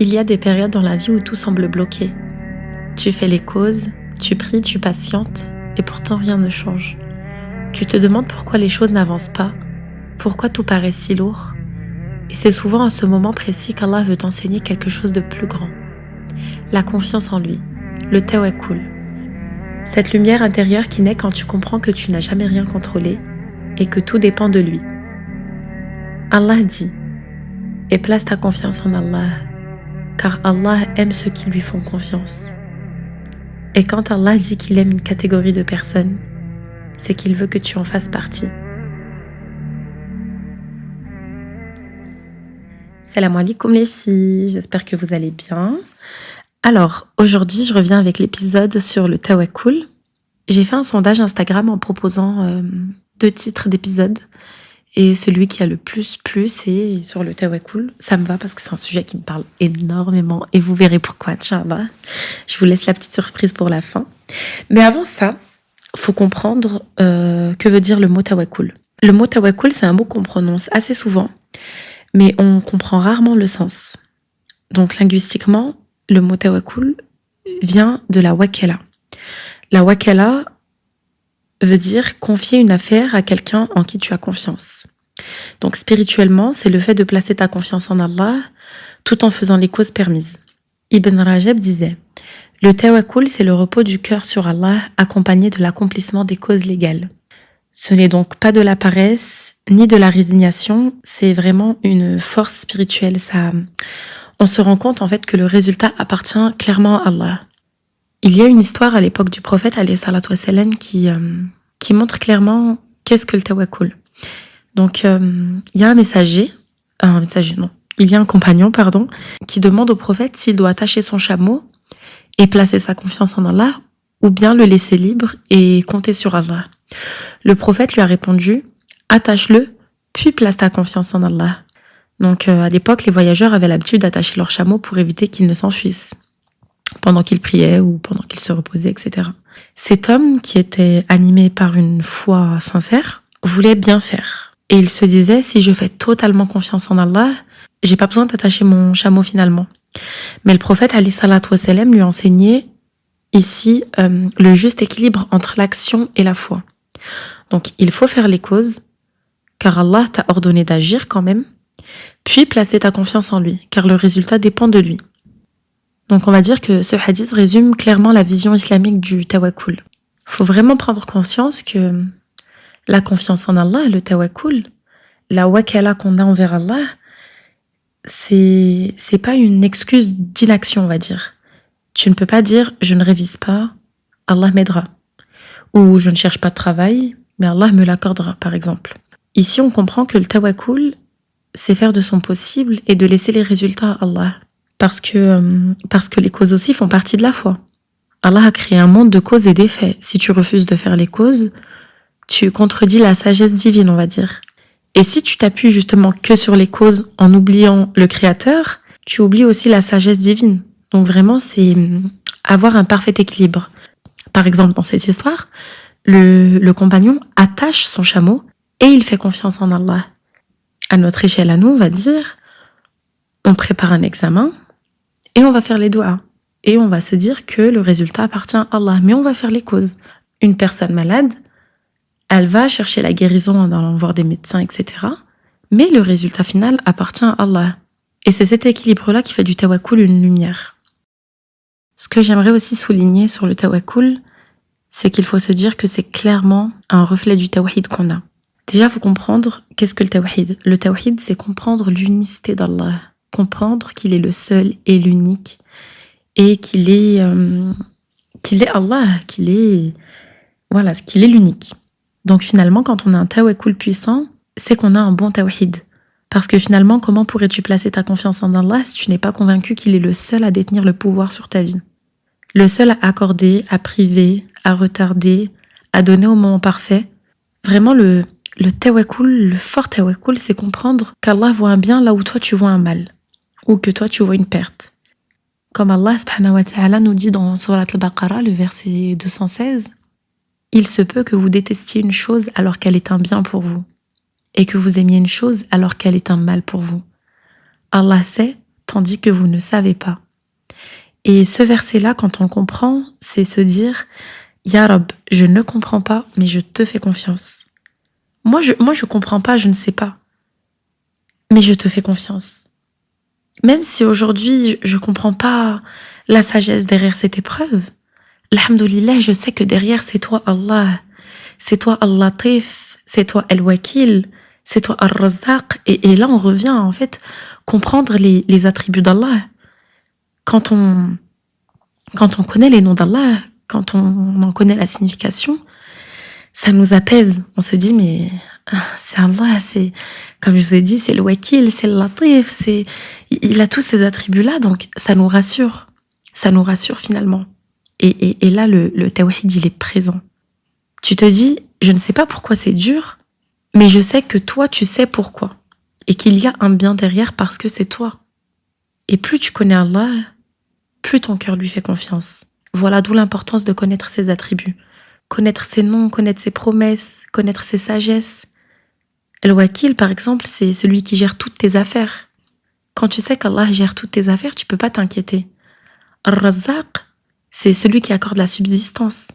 Il y a des périodes dans la vie où tout semble bloqué. Tu fais les causes, tu pries, tu patientes, et pourtant rien ne change. Tu te demandes pourquoi les choses n'avancent pas, pourquoi tout paraît si lourd. Et c'est souvent à ce moment précis qu'Allah veut t'enseigner quelque chose de plus grand. La confiance en lui, le tawakkul. Cette lumière intérieure qui naît quand tu comprends que tu n'as jamais rien contrôlé et que tout dépend de lui. Allah dit, et place ta confiance en Allah, car Allah aime ceux qui lui font confiance. Et quand Allah dit qu'il aime une catégorie de personnes, c'est qu'il veut que tu en fasses partie. Salam alaikum les filles, j'espère que vous allez bien. Alors, aujourd'hui, je reviens avec l'épisode sur le tawakkul. J'ai fait un sondage Instagram en proposant 2 titres d'épisodes. Et celui qui a le plus plu, c'est sur le tawakkul. Ça me va parce que c'est un sujet qui me parle énormément. Et vous verrez pourquoi, Inch'Allah. Je vous laisse la petite surprise pour la fin. Mais avant ça, il faut comprendre que veut dire le mot tawakkul. Le mot tawakkul, c'est un mot qu'on prononce assez souvent, mais on comprend rarement le sens. Donc linguistiquement, le mot tawakkul vient de la wakala. La wakala veut dire confier une affaire à quelqu'un en qui tu as confiance. Donc spirituellement, c'est le fait de placer ta confiance en Allah tout en faisant les causes permises. Ibn Rajab disait, le tawakkul, c'est le repos du cœur sur Allah accompagné de l'accomplissement des causes légales. Ce n'est donc pas de la paresse ni de la résignation, c'est vraiment une force spirituelle. On se rend compte en fait que le résultat appartient clairement à Allah. Il y a une histoire à l'époque du prophète alayhi salatu wassalam qui montre clairement qu'est-ce que le tawakkul. Donc il y a il y a un compagnon qui demande au prophète s'il doit attacher son chameau et placer sa confiance en Allah ou bien le laisser libre et compter sur Allah. Le prophète lui a répondu, attache-le, puis place ta confiance en Allah. Donc à l'époque, les voyageurs avaient l'habitude d'attacher leur chameau pour éviter qu'ils ne s'enfuissent pendant qu'ils priaient ou pendant qu'ils se reposaient, etc. Cet homme, qui était animé par une foi sincère, voulait bien faire. Et il se disait, si je fais totalement confiance en Allah, j'ai pas besoin d'attacher mon chameau finalement. Mais le prophète alayhi salatu wassalam lui enseignait ici le juste équilibre entre l'action et la foi. Donc il faut faire les causes, car Allah t'a ordonné d'agir quand même, puis placer ta confiance en lui, car le résultat dépend de lui. Donc on va dire que ce hadith résume clairement la vision islamique du tawakkul. Il faut vraiment prendre conscience que la confiance en Allah, le tawakkul, la wakala qu'on a envers Allah, c'est pas une excuse d'inaction, on va dire. Tu ne peux pas dire « je ne révise pas, Allah m'aidera » ou « je ne cherche pas de travail, mais Allah me l'accordera » par exemple. Ici, on comprend que le tawakkul, c'est faire de son possible et de laisser les résultats à Allah. Parce que les causes aussi font partie de la foi. Allah a créé un monde de causes et d'effets. Si tu refuses de faire les causes, tu contredis la sagesse divine, on va dire. Et si tu t'appuies justement que sur les causes en oubliant le Créateur, tu oublies aussi la sagesse divine. Donc vraiment, c'est avoir un parfait équilibre. Par exemple, dans cette histoire, le compagnon attache son chameau et il fait confiance en Allah. À notre échelle à nous, on va dire, on prépare un examen et on va faire les doigts. Et on va se dire que le résultat appartient à Allah. Mais on va faire les causes. Une personne malade, elle va chercher la guérison en allant voir des médecins, etc. Mais le résultat final appartient à Allah. Et c'est cet équilibre-là qui fait du tawakkul une lumière. Ce que j'aimerais aussi souligner sur le tawakkul, c'est qu'il faut se dire que c'est clairement un reflet du tawhid qu'on a. Déjà, il faut comprendre qu'est-ce que le tawhid. Le tawhid, c'est comprendre l'unicité d'Allah. Comprendre qu'il est le seul et l'unique. Et qu'il est Allah, qu'il est l'unique. Donc finalement, quand on a un tawakkul puissant, c'est qu'on a un bon tawhid. Parce que finalement, comment pourrais-tu placer ta confiance en Allah si tu n'es pas convaincu qu'il est le seul à détenir le pouvoir sur ta vie? Le seul à accorder, à priver, à retarder, à donner au moment parfait. Vraiment, le tawakkul, le fort tawakkul, c'est comprendre qu'Allah voit un bien là où toi tu vois un mal. Ou que toi tu vois une perte. Comme Allah subhanahu wa ta'ala nous dit dans Surat al-Baqarah, le verset 216, « Il se peut que vous détestiez une chose alors qu'elle est un bien pour vous, et que vous aimiez une chose alors qu'elle est un mal pour vous. Allah sait, tandis que vous ne savez pas. Et ce verset-là, quand on le comprend, c'est se dire « Ya Rab, je ne comprends pas, mais je te fais confiance. Moi, je comprends pas, je ne sais pas, mais je te fais confiance. Même si aujourd'hui, je comprends pas la sagesse derrière cette épreuve, alhamdoulilah, je sais que derrière, c'est toi Allah, c'est toi Al-Latif, c'est toi Al-Wakil, c'est toi Al-Razzaq. Et là, on revient en fait comprendre les attributs d'Allah. Quand on connaît les noms d'Allah, quand on en connaît la signification, ça nous apaise. On se dit, mais c'est Allah, c'est, comme je vous ai dit, c'est le Wakil, c'est le Latif, il a tous ces attributs-là, donc ça nous rassure. Ça nous rassure finalement. Et là, le tawhid, il est présent. Tu te dis, je ne sais pas pourquoi c'est dur, mais je sais que toi, tu sais pourquoi. Et qu'il y a un bien derrière parce que c'est toi. Et plus tu connais Allah, plus ton cœur lui fait confiance. Voilà d'où l'importance de connaître ses attributs. Connaître ses noms, connaître ses promesses, connaître ses sagesses. Al-Wakil, par exemple, c'est celui qui gère toutes tes affaires. Quand tu sais qu'Allah gère toutes tes affaires, tu peux pas t'inquiéter. Al-Razzaq, c'est celui qui accorde la subsistance.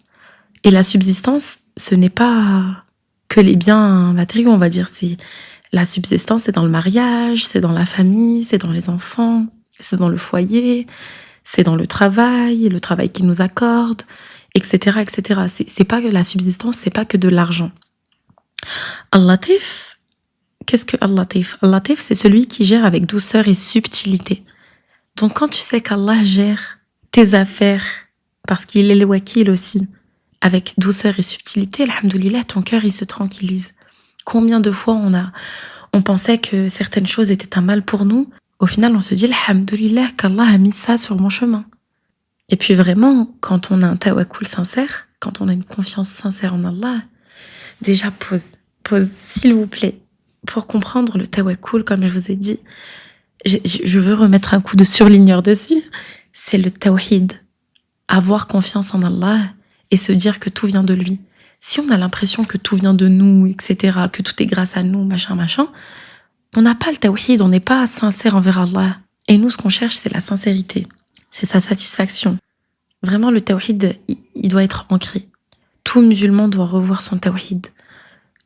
Et la subsistance, ce n'est pas que les biens matériaux, on va dire. La subsistance, c'est dans le mariage, c'est dans la famille, c'est dans les enfants, c'est dans le foyer, c'est dans le travail qu'il nous accorde, etc., etc. C'est pas que la subsistance, c'est pas que de l'argent. Al-Latif, qu'est-ce que Al-Latif? Al-Latif, c'est celui qui gère avec douceur et subtilité. Donc quand tu sais qu'Allah gère tes affaires, parce qu'il est le wakil aussi, avec douceur et subtilité, alhamdoulilah, ton cœur il se tranquillise. Combien de fois on pensait que certaines choses étaient un mal pour nous, au final on se dit alhamdoulilah qu'Allah a mis ça sur mon chemin. Et puis vraiment, quand on a un tawakkul sincère, quand on a une confiance sincère en Allah, déjà pause s'il vous plaît, pour comprendre le tawakkul, comme je vous ai dit, je veux remettre un coup de surligneur dessus, c'est le tawhid, avoir confiance en Allah et se dire que tout vient de lui. Si on a l'impression que tout vient de nous, etc., que tout est grâce à nous, machin, on n'a pas le tawhid, on n'est pas sincère envers Allah. Et nous, ce qu'on cherche, c'est la sincérité, c'est sa satisfaction. Vraiment, le tawhid, il doit être ancré. Tout musulman doit revoir son tawhid.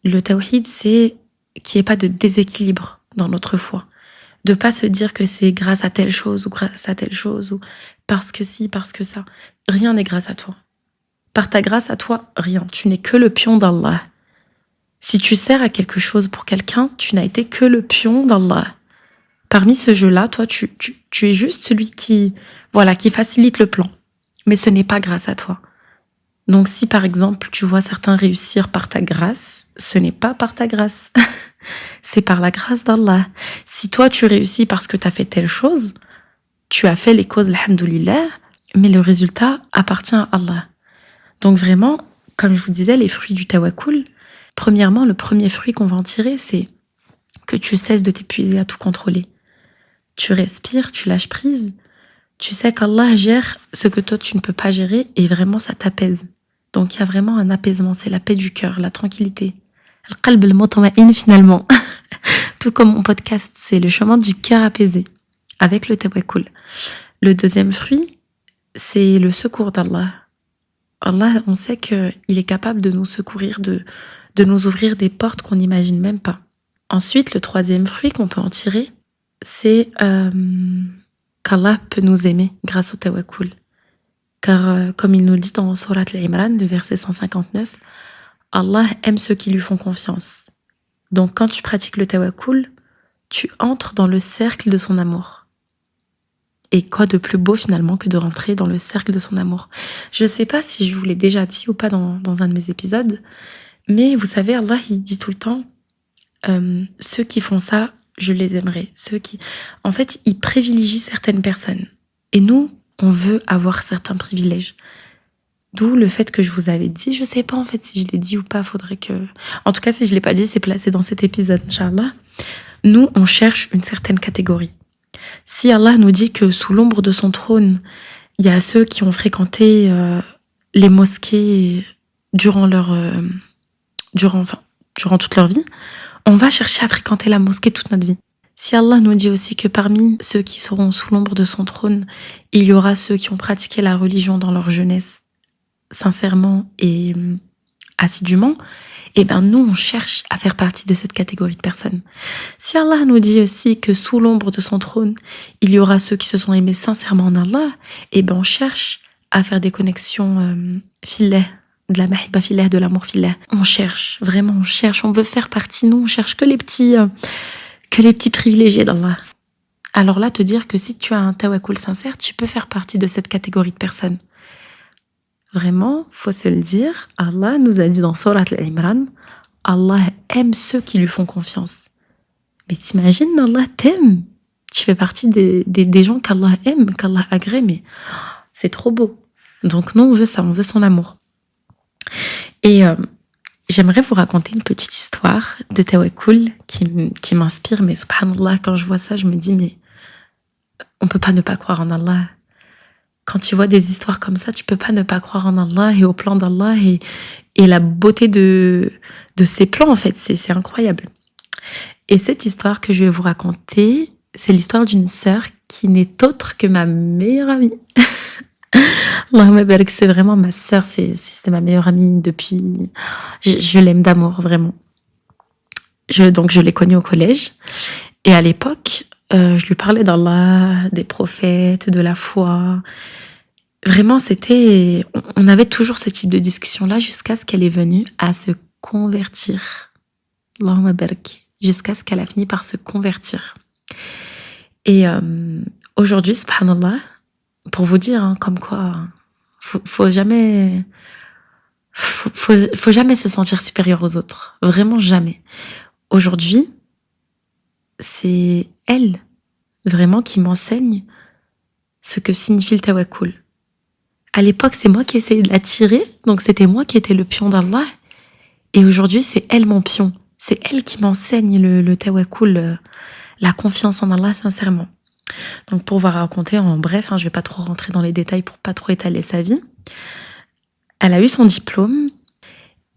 Le tawhid, c'est qu'il n'y ait pas de déséquilibre dans notre foi. De pas se dire que c'est grâce à telle chose ou grâce à telle chose ou parce que si, parce que ça. Rien n'est grâce à toi. Par ta grâce à toi, rien. Tu n'es que le pion d'Allah. Si tu sers à quelque chose pour quelqu'un, tu n'as été que le pion d'Allah. Parmi ce jeu-là, toi, tu es juste celui qui facilite le plan. Mais ce n'est pas grâce à toi. Donc si par exemple, tu vois certains réussir par ta grâce, ce n'est pas par ta grâce. C'est par la grâce d'Allah. Si toi, tu réussis parce que tu as fait telle chose, tu as fait les causes, alhamdoulilah, mais le résultat appartient à Allah. Donc vraiment, comme je vous disais, les fruits du tawakkul, premièrement, le premier fruit qu'on va en tirer, c'est que tu cesses de t'épuiser à tout contrôler. Tu respires, tu lâches prise, tu sais qu'Allah gère ce que toi tu ne peux pas gérer et vraiment ça t'apaise. Donc il y a vraiment un apaisement, c'est la paix du cœur, la tranquillité. Al-qalb al-mutma'in finalement. Tout comme mon podcast, c'est le chemin du cœur apaisé avec le tawakkul. Le deuxième fruit, c'est le secours d'Allah. Allah, on sait qu'il est capable de nous secourir, de nous ouvrir des portes qu'on n'imagine même pas. Ensuite, le troisième fruit qu'on peut en tirer, c'est qu'Allah peut nous aimer grâce au tawakkul. Car comme il nous le dit dans Surat Al-Imran, le verset 159, Allah aime ceux qui lui font confiance. Donc quand tu pratiques le tawakkul, tu entres dans le cercle de son amour. Et quoi de plus beau finalement que de rentrer dans le cercle de son amour. Je ne sais pas si je vous l'ai déjà dit ou pas dans un de mes épisodes, mais vous savez, Allah il dit tout le temps, ceux qui font ça, je les aimerai. En fait, il privilégie certaines personnes. Et nous, on veut avoir certains privilèges. D'où le fait que je vous avais dit, je sais pas en fait si je l'ai dit ou pas, faudrait que... En tout cas, si je l'ai pas dit, c'est placé dans cet épisode, Inch'Allah. Nous, on cherche une certaine catégorie. Si Allah nous dit que sous l'ombre de son trône, il y a ceux qui ont fréquenté les mosquées durant toute leur vie, on va chercher à fréquenter la mosquée toute notre vie. Si Allah nous dit aussi que parmi ceux qui seront sous l'ombre de son trône, il y aura ceux qui ont pratiqué la religion dans leur jeunesse sincèrement et assidûment, eh ben nous on cherche à faire partie de cette catégorie de personnes. Si Allah nous dit aussi que sous l'ombre de son trône, il y aura ceux qui se sont aimés sincèrement en Allah, eh ben on cherche à faire des connexions fillah, de la mahiba fillah, de l'amour fillah. On cherche, vraiment on cherche, on veut faire partie, nous on cherche que les petits privilégiés d'Allah. Alors là, te dire que si tu as un tawakkul sincère, tu peux faire partie de cette catégorie de personnes. Vraiment, faut se le dire, Allah nous a dit dans Surat Al-Imran, Allah aime ceux qui lui font confiance. Mais t'imagines, Allah t'aime. Tu fais partie des gens qu'Allah aime, qu'Allah agrée, mais c'est trop beau. Donc nous, on veut ça, on veut son amour. Et j'aimerais vous raconter une petite histoire de tawakkul qui m'inspire, mais subhanallah, quand je vois ça, je me dis, mais on peut pas ne pas croire en Allah. Quand tu vois des histoires comme ça, tu peux pas ne pas croire en Allah et au plan d'Allah et la beauté de ses plans, en fait. C'est incroyable. Et cette histoire que je vais vous raconter, c'est l'histoire d'une sœur qui n'est autre que ma meilleure amie. Allahumma barik, c'est vraiment ma sœur, c'est ma meilleure amie depuis... Je l'aime d'amour, vraiment. Donc je l'ai connue au collège. Et à l'époque... je lui parlais d'Allah, des prophètes, de la foi. Vraiment, on avait toujours ce type de discussion-là jusqu'à ce qu'elle est venue à se convertir. Allahumma barik. Jusqu'à ce qu'elle a fini par se convertir. Et aujourd'hui, subhanallah, pour vous dire, comme quoi, faut jamais se sentir supérieur aux autres. Vraiment jamais. Aujourd'hui, c'est elle, vraiment, qui m'enseigne ce que signifie le tawakkul. À l'époque, c'est moi qui essayais de l'attirer, donc c'était moi qui étais le pion d'Allah. Et aujourd'hui, c'est elle mon pion. C'est elle qui m'enseigne le tawakkul, la confiance en Allah, sincèrement. Donc pour vous raconter en bref, je vais pas trop rentrer dans les détails pour pas trop étaler sa vie. Elle a eu son diplôme,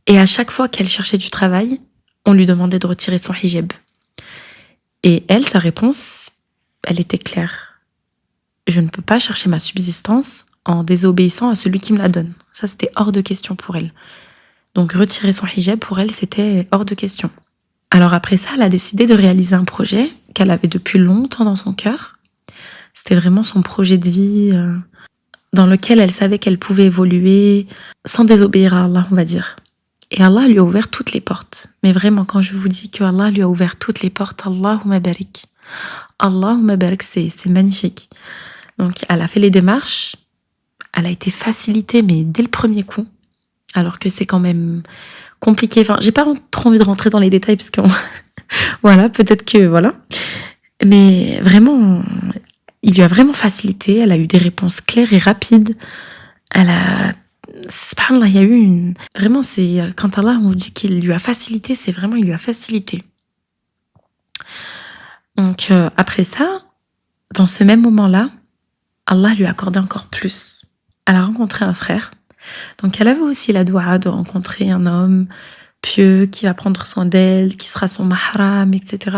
et à chaque fois qu'elle cherchait du travail, on lui demandait de retirer son hijab. Et elle, sa réponse, elle était claire. Je ne peux pas chercher ma subsistance en désobéissant à celui qui me la donne. Ça, c'était hors de question pour elle. Donc, retirer son hijab, pour elle, c'était hors de question. Alors après ça, elle a décidé de réaliser un projet qu'elle avait depuis longtemps dans son cœur. C'était vraiment son projet de vie dans lequel elle savait qu'elle pouvait évoluer sans désobéir à Allah, on va dire. Et Allah lui a ouvert toutes les portes. Mais vraiment, quand je vous dis que Allah lui a ouvert toutes les portes, Allahumma barik. Allahumma barik, c'est magnifique. Donc, elle a fait les démarches. Elle a été facilitée, mais dès le premier coup. Alors que c'est quand même compliqué. Enfin, j'ai pas trop envie de rentrer dans les détails parce que, voilà, peut-être que, voilà. Mais vraiment, il lui a vraiment facilité. Elle a eu des réponses claires et rapides. Subhanallah, il y a eu Vraiment, c'est... Quand Allah, on vous dit qu'il lui a facilité, c'est vraiment, il lui a facilité. Donc, après ça, dans ce même moment-là, Allah lui a accordé encore plus. Elle a rencontré un frère. Donc, elle avait aussi la doua de rencontrer un homme pieux qui va prendre soin d'elle, qui sera son mahram, etc.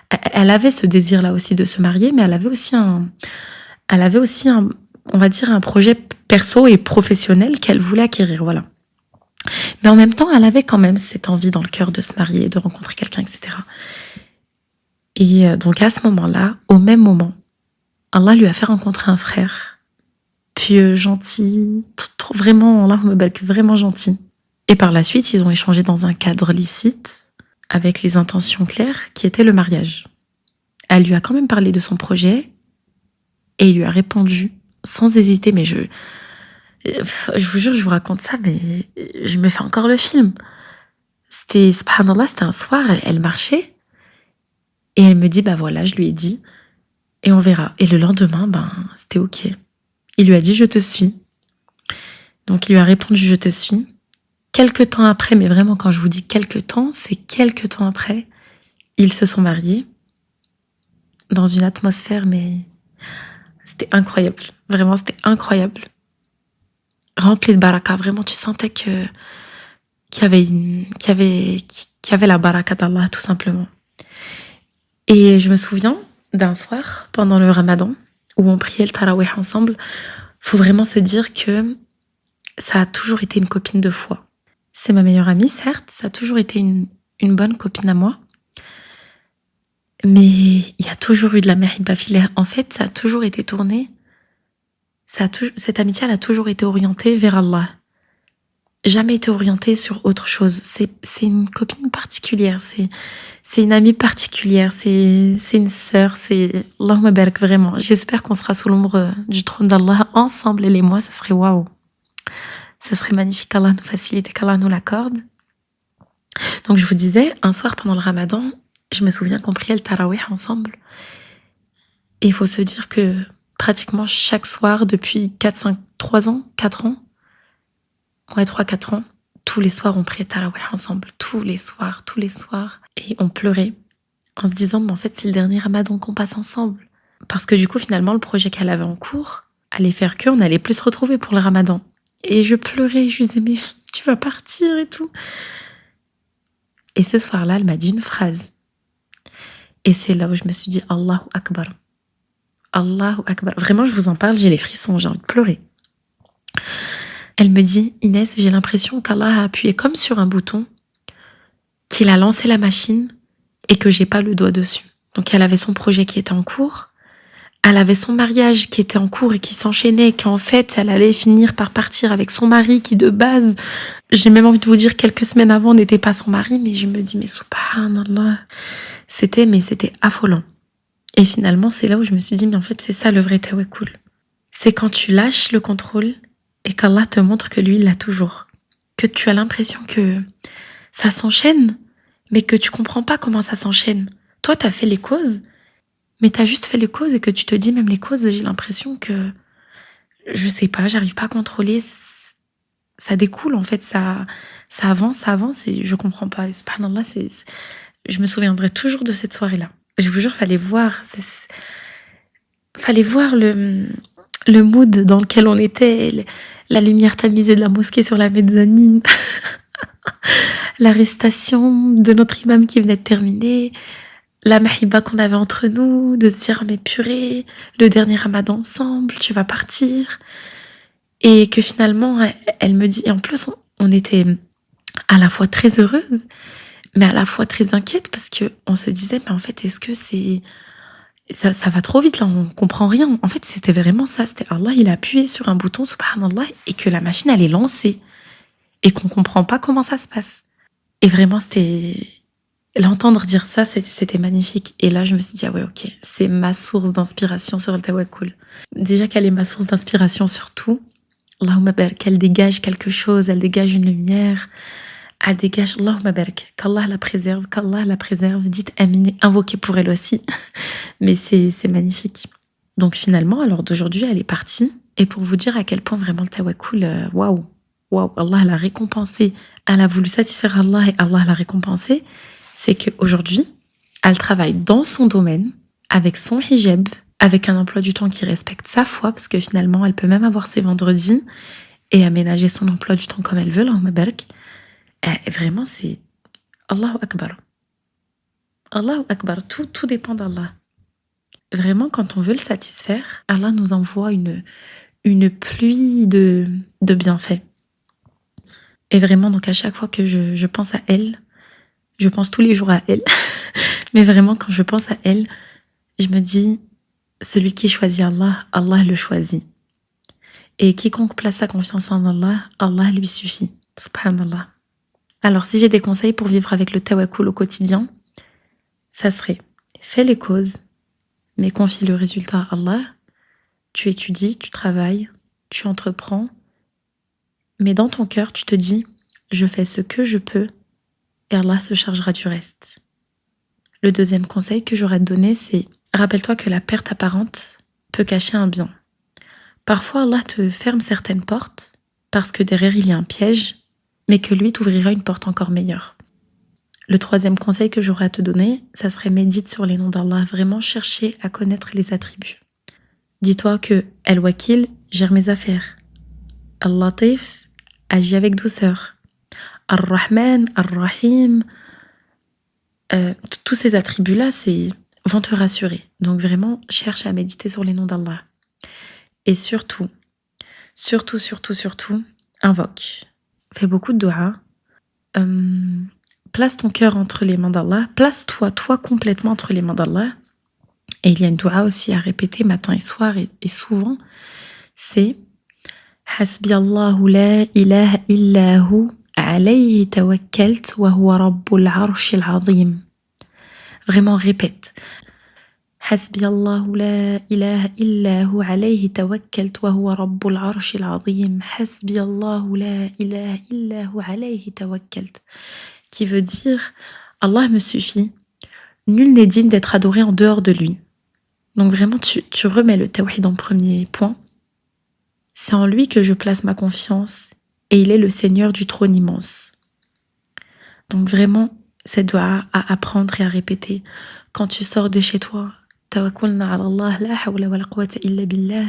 Elle avait ce désir-là aussi de se marier, mais elle avait aussi on va dire, un projet perso et professionnel qu'elle voulait acquérir, voilà. Mais en même temps, elle avait quand même cette envie dans le cœur de se marier, de rencontrer quelqu'un, etc. Et donc, à ce moment-là, au même moment, Allah lui a fait rencontrer un frère, pieux, gentil, vraiment, Allah me barak, vraiment gentil. Et par la suite, ils ont échangé dans un cadre licite, avec les intentions claires, qui était le mariage. Elle lui a quand même parlé de son projet, et il lui a répondu, sans hésiter, mais je vous jure, je vous raconte ça, mais je me fais encore le film. Subhanallah, c'était un soir, elle marchait, et elle me dit, voilà, je lui ai dit, et on verra. Et le lendemain, c'était ok. Il lui a dit, je te suis. Donc il lui a répondu, je te suis. Quelque temps après, mais vraiment quand je vous dis quelque temps, c'est quelque temps après, ils se sont mariés, dans une atmosphère, mais c'était incroyable. Vraiment, c'était incroyable. Rempli de baraka, vraiment, tu sentais qu'il y avait la baraka d'Allah, tout simplement. Et je me souviens d'un soir, pendant le ramadan, où on priait le tarawih ensemble. Faut vraiment se dire que ça a toujours été une copine de foi. C'est ma meilleure amie, certes, ça a toujours été une bonne copine à moi. Mais il y a toujours eu de la mahabba filaire. En fait, ça a toujours été tourné. Cette amitié, elle a toujours été orientée vers Allah. Jamais été orientée sur autre chose. C'est une copine particulière. C'est une amie particulière. C'est une sœur. C'est Allahumma barak, vraiment. J'espère qu'on sera sous l'ombre du trône d'Allah ensemble, elle et moi. Ça serait waouh. Ça serait magnifique. qu'Allah nous facilite et qu'Allah nous l'accorde. Donc je vous disais, un soir pendant le ramadan, je me souviens qu'on priait le tarawih ensemble. Et il faut se dire que pratiquement chaque soir, depuis 3 ans, 4 ans, ouais, 3-4 ans, tous les soirs, on priait tarawih ensemble. Tous les soirs. Et on pleurait en se disant, mais en fait, c'est le dernier ramadan qu'on passe ensemble. Parce que du coup, finalement, le projet qu'elle avait en cours allait faire qu'on n'allait plus se retrouver pour le ramadan. Et je pleurais, je lui disais, mais tu vas partir et tout. Et ce soir-là, elle m'a dit une phrase. Et c'est là où je me suis dit, Allahu Akbar. Allahu Akbar. Vraiment, je vous en parle, j'ai les frissons, j'ai envie de pleurer. Elle me dit, Inès, j'ai l'impression qu'Allah a appuyé comme sur un bouton, qu'il a lancé la machine et que j'ai pas le doigt dessus. Donc elle avait son projet qui était en cours, elle avait son mariage qui était en cours et qui s'enchaînait, qu'en fait elle allait finir par partir avec son mari qui de base, j'ai même envie de vous dire quelques semaines avant n'était pas son mari, mais je me dis mais subhanallah, c'était affolant. Et finalement c'est là où je me suis dit mais en fait c'est ça le vrai tawakkul. C'est quand tu lâches le contrôle et qu'Allah te montre que lui il l'a toujours, que tu as l'impression que ça s'enchaîne, mais que tu comprends pas comment ça s'enchaîne. Toi t'as fait les causes, mais t'as juste fait les causes et que tu te dis même les causes, j'ai l'impression que je sais pas, j'arrive pas à contrôler, ça découle en fait, ça avance et je comprends pas. Et subhanallah, je me souviendrai toujours de cette soirée-là. Je vous jure, fallait voir le mood dans lequel on était, la lumière tamisée de la mosquée sur la mezzanine, l'arrestation de notre imam qui venait de terminer, la mahiba qu'on avait entre nous, de se dire mais purée, le dernier ramadan ensemble, tu vas partir. Et que finalement, elle me dit, et en plus on était à la fois très heureuse, mais à la fois très inquiète parce que on se disait mais en fait est-ce que ça va trop vite là, on comprend rien. En fait c'était vraiment ça, c'était Allah, il a appuyé sur un bouton subhanallah et que la machine elle est lancée et qu'on comprend pas comment ça se passe. Et vraiment c'était l'entendre dire ça, c'était magnifique. Et là je me suis dit ah ouais ok, c'est ma source d'inspiration sur le tawakkul. Déjà qu'elle est ma source d'inspiration surtout, Allahumma barak, elle dégage quelque chose, elle dégage une lumière, elle dégage, Allahumma barak, qu'Allah la préserve, dites amin, invoquez pour elle aussi. Mais c'est magnifique. Donc finalement, alors d'aujourd'hui, elle est partie. Et pour vous dire à quel point vraiment le tawakkul, waouh, Allah l'a récompensé. Elle a voulu satisfaire Allah et Allah l'a récompensé. C'est qu'aujourd'hui, elle travaille dans son domaine, avec son hijab, avec un emploi du temps qui respecte sa foi, parce que finalement, elle peut même avoir ses vendredis et aménager son emploi du temps comme elle veut, Allahumma barak. Vraiment, c'est Allahu Akbar. Allahu Akbar, tout dépend d'Allah. Vraiment, quand on veut le satisfaire, Allah nous envoie une pluie de bienfaits. Et vraiment, donc à chaque fois que je pense à elle, je pense tous les jours à elle, mais vraiment quand je pense à elle, je me dis, celui qui choisit Allah, Allah le choisit. Et quiconque place sa confiance en Allah, Allah lui suffit. Subhanallah. Alors si j'ai des conseils pour vivre avec le tawakkul au quotidien, ça serait, fais les causes, mais confie le résultat à Allah. Tu étudies, tu travailles, tu entreprends, mais dans ton cœur, tu te dis, je fais ce que je peux et Allah se chargera du reste. Le deuxième conseil que j'aurais à te donner, c'est, rappelle-toi que la perte apparente peut cacher un bien. Parfois, Allah te ferme certaines portes parce que derrière il y a un piège, mais que lui t'ouvrira une porte encore meilleure. Le troisième conseil que j'aurais à te donner, ça serait médite sur les noms d'Allah, vraiment chercher à connaître les attributs. Dis-toi que Al-Wakil gère mes affaires. Al-Latif agit avec douceur. Ar-Rahman, Ar-Rahim, tous ces attributs-là, c'est vont te rassurer. Donc vraiment, cherche à méditer sur les noms d'Allah. Et surtout, invoque. Fais beaucoup de dua. Place ton cœur entre les mains d'Allah. Place-toi, toi, complètement entre les mains d'Allah. Et il y a une dua aussi à répéter matin et soir et souvent, c'est Hasbi Allahu la ilaha illa hu alayhi tawakkalt wa huwa rabbul arshil azim. Vraiment répète. Hasbi Allahu la ilaha illa hu alayhi tawakkalt wa huwa rabbul arshil azim. Hasbi Allahu la ilaha illa hu alayhi tawakkalt. Qui veut dire Allah me suffit. Nul n'est digne d'être adoré en dehors de lui. Donc vraiment, tu remets le tawhid en premier point. C'est en lui que je place ma confiance et il est le Seigneur du trône immense. Donc vraiment, cette dua à apprendre et à répéter. Quand tu sors de chez toi, tawakkulna ala Allah, la hawla wa la quwwata illa billah.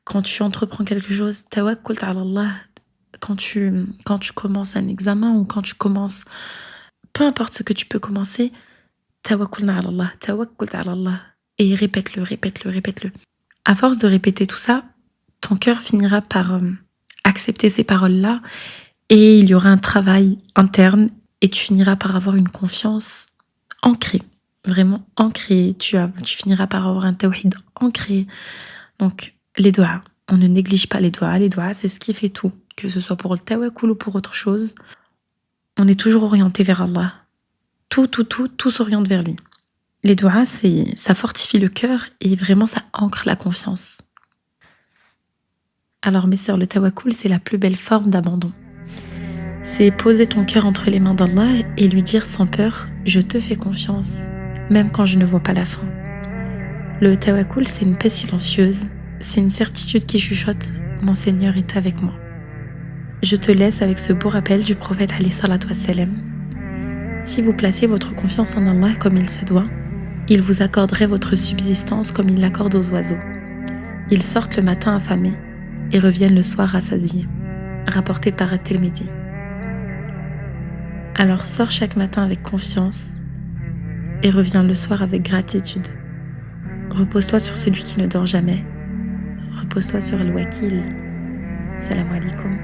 Quand tu entreprends quelque chose, tawakkulta ala Allah. Quand tu commences un examen ou quand tu commences, peu importe ce que tu peux commencer, tawakkulna ala Allah, tawakkulta ala Allah. Et répète-le. À force de répéter tout ça, ton cœur finira par accepter ces paroles-là et il y aura un travail interne et tu finiras par avoir une confiance ancrée, vraiment ancrée. Tu finiras par avoir un tawhid ancré. Donc, les doigts, on ne néglige pas les doigts. Les doigts, c'est ce qui fait tout, que ce soit pour le tawakkul ou pour autre chose. On est toujours orienté vers Allah. Tout s'oriente vers lui. Les doigts, ça fortifie le cœur et vraiment ça ancre la confiance. Alors mes sœurs, le tawakkul, c'est la plus belle forme d'abandon. C'est poser ton cœur entre les mains d'Allah et lui dire sans peur, je te fais confiance, même quand je ne vois pas la fin. Le tawakkul, c'est une paix silencieuse, c'est une certitude qui chuchote, mon Seigneur est avec moi. Je te laisse avec ce beau rappel du prophète alayhi salatu wassalam. Si vous placez votre confiance en Allah comme il se doit, il vous accorderait votre subsistance comme il l'accorde aux oiseaux. Ils sortent le matin affamés et reviennent le soir rassasiés. Rapporté par At-Tirmidhi. Alors sors chaque matin avec confiance et reviens le soir avec gratitude. Repose-toi sur celui qui ne dort jamais. Repose-toi sur Al-Wakil. Salam alaikum.